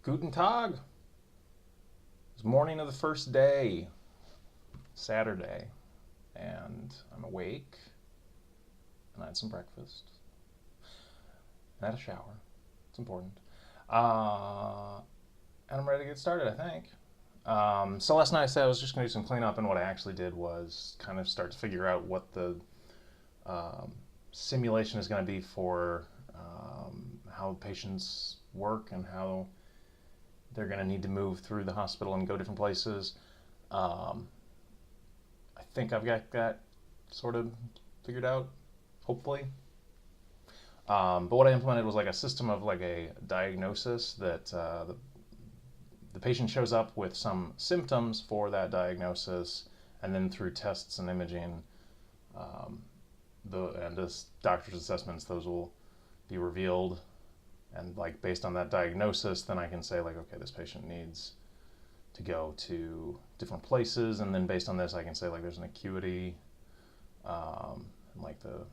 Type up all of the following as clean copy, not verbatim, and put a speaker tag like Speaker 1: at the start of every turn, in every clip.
Speaker 1: Guten Tag. It's morning of the first day, Saturday, and I'm awake, and I had some breakfast, and I had a shower. It's important. And I'm ready to get started, I think. So last night I said I was just going to do some cleanup, and what I actually did was kind of start to figure out what the simulation is going to be for how patients work and how they're going to need to move through the hospital and go different places. I think I've got that sort of figured out, hopefully. But what I implemented was like a system of like a diagnosis that the patient shows up with some symptoms for that diagnosis, and then through tests and imaging, and as doctor's assessments, those will be revealed. And like based on that diagnosis, then I can say like, okay, this patient needs to go to different places, and then based on this, I can say like there's an acuity, and like the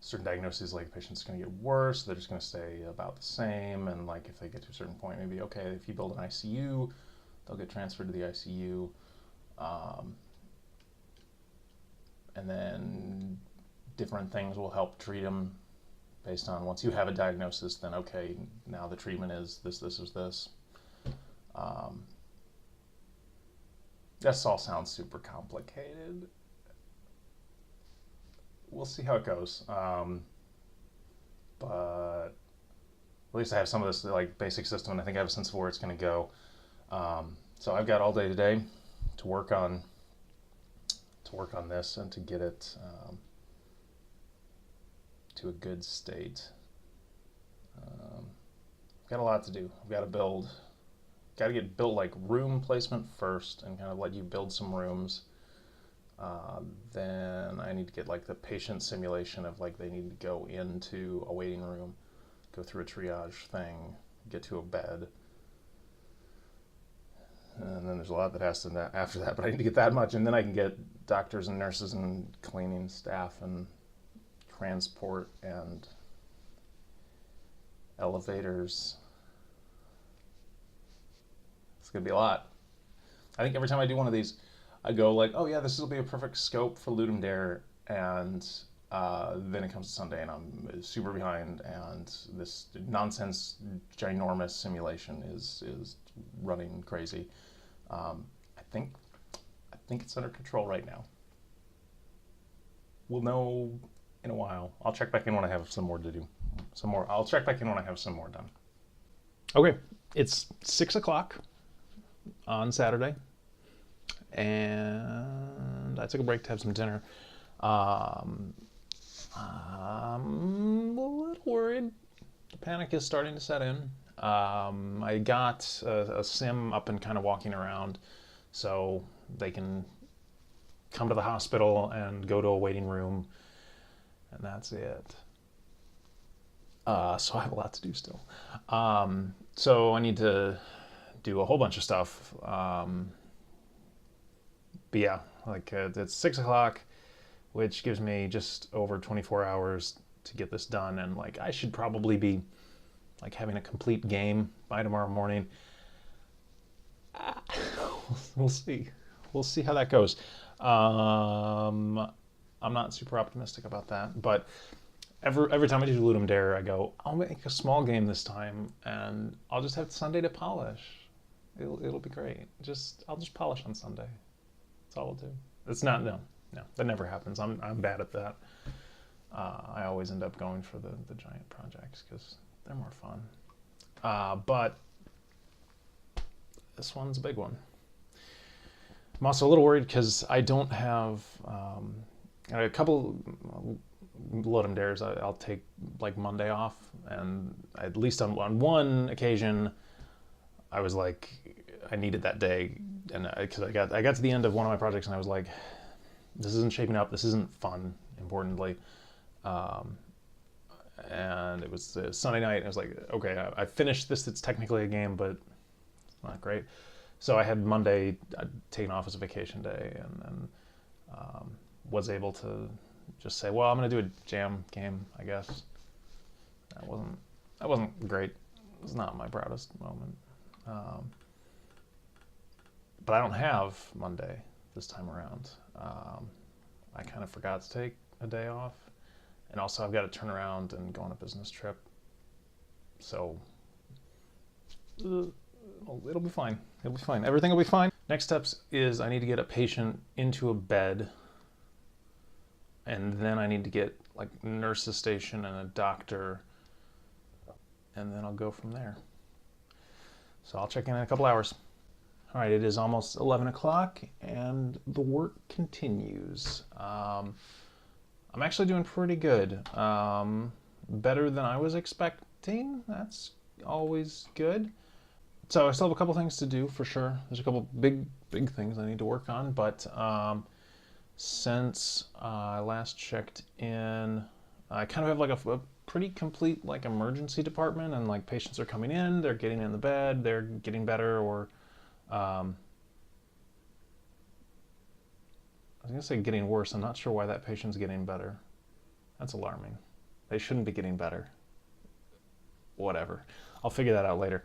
Speaker 1: certain diagnoses, like the patient's going to get worse, they're just going to stay about the same, and like if they get to a certain point, maybe okay, if you build an ICU, they'll get transferred to the ICU, and then different things will help treat them based on once you have a diagnosis, then okay, now the treatment is this, this, or this. This all sounds super complicated. We'll see how it goes. But at least I have some of this like basic system, and I think I have a sense of where it's going to go. So I've got all day today to work on this and to get it to a good state. I've got a lot to do. I've got to get built like room placement first, and kind of let you build some rooms. Then I need to get like the patient simulation of like they need to go into a waiting room, go through a triage thing, get to a bed. And then there's a lot that has to after that, but I need to get that much, and then I can get doctors and nurses and cleaning staff and transport and elevators. It's gonna be a lot. I think every time I do one of these, I go like, oh yeah, this will be a perfect scope for Ludum Dare, and then it comes to Sunday and I'm super behind, and this nonsense ginormous simulation is running crazy. I think it's under control right now. We'll know in a while. I'll check back in when I have some more to do. I'll check back in when I have some more done. Okay, it's 6 o'clock on Saturday, and I took a break to have some dinner. I'm a little worried. The panic is starting to set in. I got a sim up and kind of walking around, so they can come to the hospital and go to a waiting room, and that's it. So I have a lot to do still. So I need to do a whole bunch of stuff. But yeah, like it's 6 o'clock, which gives me just over 24 hours to get this done, and like I should probably be like having a complete game by tomorrow morning. We'll see. We'll see how that goes. I'm not super optimistic about that, but every time I do Ludum Dare, I go, I'll make a small game this time, and I'll just have Sunday to polish. It'll be great. I'll just polish on Sunday. That's all I'll do. It's not no, that never happens. I'm bad at that. I always end up going for the giant projects because they're more fun. But this one's a big one. I'm also a little worried because I don't have a couple Ludum Dares. I'll take like Monday off, and at least on one occasion, I was like, I needed that day, and because I got to the end of one of my projects, and I was like, this isn't shaping up. This isn't fun. Importantly. And it was Sunday night, and I was like, okay, I finished this. It's technically a game, but it's not great. So I had Monday taken off as a vacation day, and then was able to just say, well, I'm going to do a jam game, I guess. That wasn't great. was not my proudest moment. But I don't have Monday this time around. I kind of forgot to take a day off. And also I've got to turn around and go on a business trip. So it'll be fine. It'll be fine. Everything will be fine. Next steps is I need to get a patient into a bed. And then I need to get like nurse's station and a doctor. And then I'll go from there. So I'll check in a couple hours. All right, it is almost 11 o'clock and the work continues. I'm actually doing pretty good. Better than I was expecting. That's always good. So I still have a couple things to do for sure. There's a couple big things I need to work on, but since I last checked in, I kind of have like a pretty complete like emergency department, and like patients are coming in, they're getting in the bed, they're getting better, or I was going to say getting worse. I'm not sure why that patient's getting better. That's alarming. They shouldn't be getting better. Whatever. I'll figure that out later.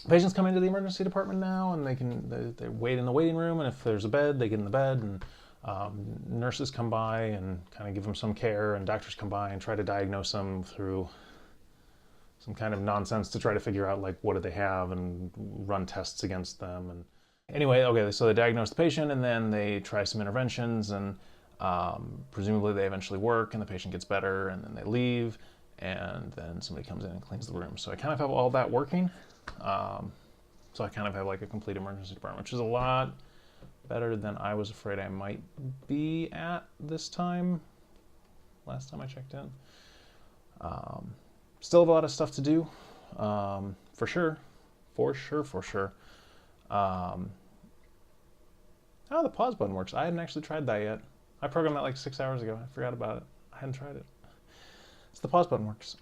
Speaker 1: Patients come into the emergency department now, and they wait in the waiting room, and if there's a bed, they get in the bed, and nurses come by and kind of give them some care, and doctors come by and try to diagnose them through some kind of nonsense to try to figure out like what do they have and run tests against them. And anyway, okay, so they diagnose the patient and then they try some interventions, and presumably they eventually work and the patient gets better, and then they leave, and then somebody comes in and cleans the room. So I kind of have all that working. So I kind of have like a complete emergency department, which is a lot better than I was afraid I might be at this time. Last time I checked in. Still have a lot of stuff to do, for sure. Oh, the pause button works. I hadn't actually tried that yet. I programmed that like 6 hours ago. I forgot about it. I hadn't tried it. So the pause button works.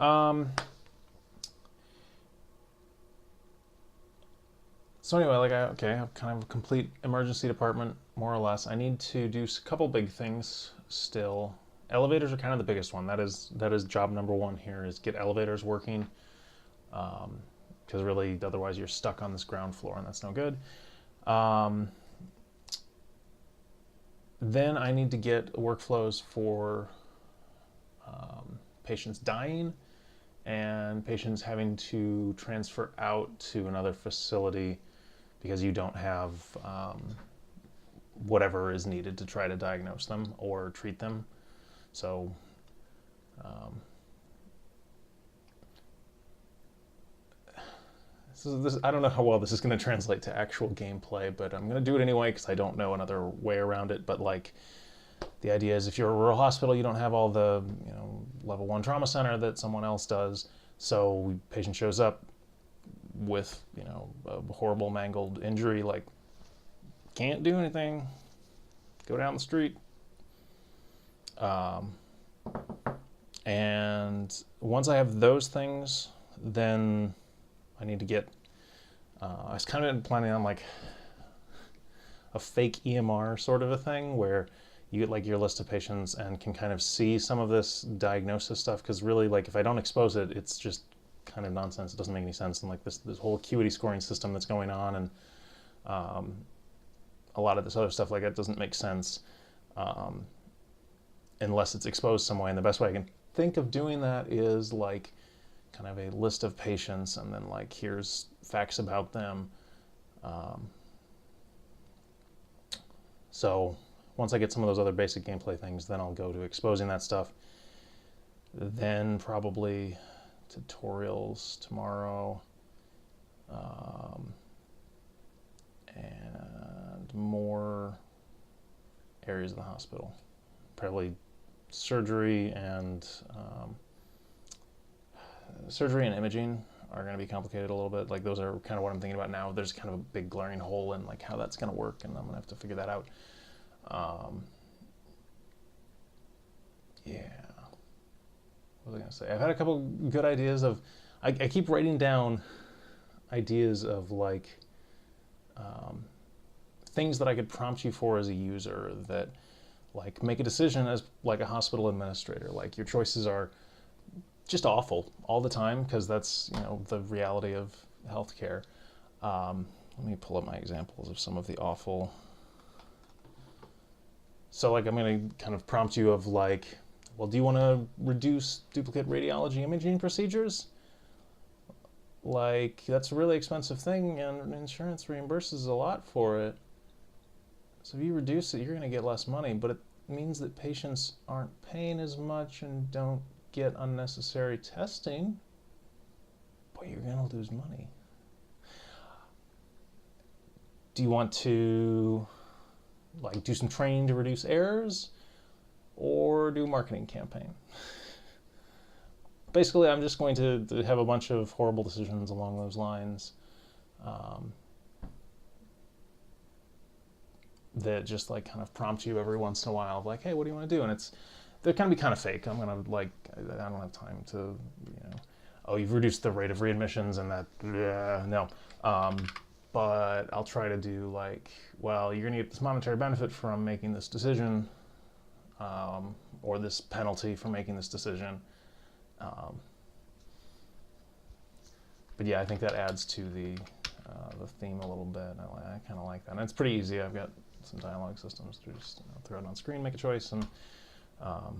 Speaker 1: So anyway, like I have kind of a complete emergency department, more or less. I need to do a couple big things still. Elevators are kind of the biggest one. That is job number one here, is get elevators working. Because really, otherwise you're stuck on this ground floor, and that's no good. Then I need to get workflows for patients dying and patients having to transfer out to another facility because you don't have whatever is needed to try to diagnose them or treat them. So I don't know how well this is going to translate to actual gameplay, but I'm going to do it anyway because I don't know another way around it. But like, the idea is if you're a rural hospital, you don't have all the level 1 trauma center that someone else does. So patient shows up with a horrible mangled injury, like can't do anything, go down the street. And once I have those things, then I need to get, I was kind of planning on like a fake EMR sort of a thing where you get like your list of patients and can kind of see some of this diagnosis stuff, because really, like, if I don't expose it, it's just kind of nonsense. It doesn't make any sense. And like this whole acuity scoring system that's going on, and a lot of this other stuff like that doesn't make sense unless it's exposed some way. And the best way I can think of doing that is like kind of a list of patients, and then like here's facts about them. So once I get some of those other basic gameplay things, then I'll go to exposing that stuff. Then probably tutorials tomorrow, and more areas of the hospital. Probably surgery and imaging are going to be complicated a little bit. Like, those are kind of what I'm thinking about now. There's kind of a big glaring hole in like how that's going to work, and I'm going to have to figure that out. Yeah. What was I going to say? I've had a couple good ideas of, I keep writing down ideas of like things that I could prompt you for as a user that like make a decision as like a hospital administrator. Like, your choices are just awful all the time, because that's, you know, the reality of healthcare. Let me pull up my examples of some of the awful. So like I'm going to kind of prompt you of like, well, do you want to reduce duplicate radiology imaging procedures? Like, that's a really expensive thing and insurance reimburses a lot for it. So if you reduce it, you're going to get less money, but it means that patients aren't paying as much and don't get unnecessary testing, but you're going to lose money. Do you want to like do some training to reduce errors, or do a marketing campaign? Basically, I'm just going to have a bunch of horrible decisions along those lines that just like kind of prompt you every once in a while of like, hey, what do you want to do? And they're going to be kind of fake. I'm going to like, I don't have time to, you know, oh, you've reduced the rate of readmissions and that, no. But I'll try to do like, well, you're going to get this monetary benefit from making this decision, or this penalty for making this decision. But yeah, I think that adds to the theme a little bit. I kind of like that. And it's pretty easy. I've got some dialogue systems to just, you know, throw it on screen, make a choice, and oh,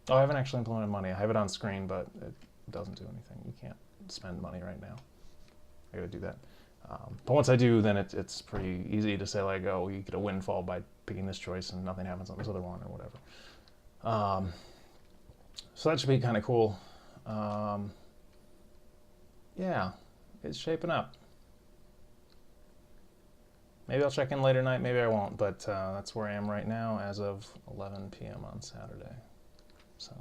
Speaker 1: I haven't actually implemented money. I have it on screen, but it doesn't do anything. You can't spend money right now. I gotta do that. But once I do, then it's pretty easy to say like, oh, you get a windfall by picking this choice and nothing happens on this other one or whatever. So that should be kind of cool. Yeah, it's shaping up. Maybe I'll check in later tonight, maybe I won't, but that's where I am right now as of 11 p.m. on Saturday. So